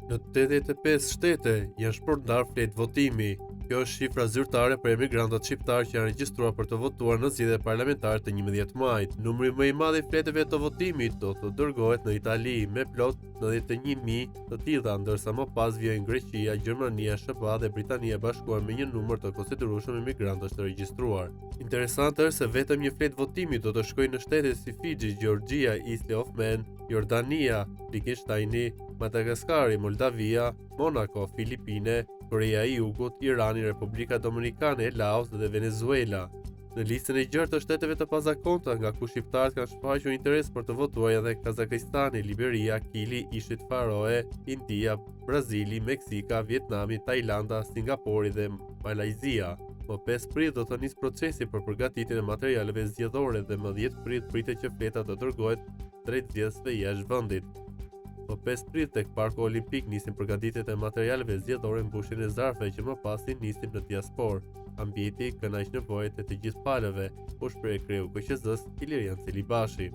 Në 85 shtete janë shpërndar fletë votimi. Kjo është shifra zyrtare për emigrantët shqiptar që janë regjistruar për të votuar në zgjedhjet parlamentare të 11 majit. Numri më i madh i fletëve të votimit do të dërgohet në Itali me plot 91.000 të tilla, ndërsa më pas vijnë Greqia, Gjermania, SBA dhe Britania e Bashkuar me një numër të konsiderueshëm emigrantësh të regjistruar. Interesante është se vetëm një fletë votimi do të shkojë në shtete si Fiji, Georgia, Isle of Man, Jordania, Liechtensteini, Madagaskari, Moldavia, Monaco, Filipine, Korea e Jugut, Irani, Republika Dominikane, Laos dhe Venezuela. Në listën e gjerë të shteteve të pazakonta nga ku shqiptarët kanë shfaqur interes për të votuar edhe Kazakistani, Liberia, Kili, Ishit Faroe, India, Brazili, Meksika, Vietnami, Tajlanda, Singapori dhe Malajzia. Më 5 prill do të nisë procesi për përgatitjen e materialeve zgjedhore dhe më 10 prill pritet që fleta të dërgohet drejt zgjedhësve jashtë vendit. Më 5 prill tek Parku Olimpik nisin përgatitjet e materialeve zgjedhore, mbushjen e zarfeve që më pas nisin në diasporë. Ambienti kënaq nevojat e të gjithë palëve, u shpreh kreu KQZ-s Ilirian Celibashi.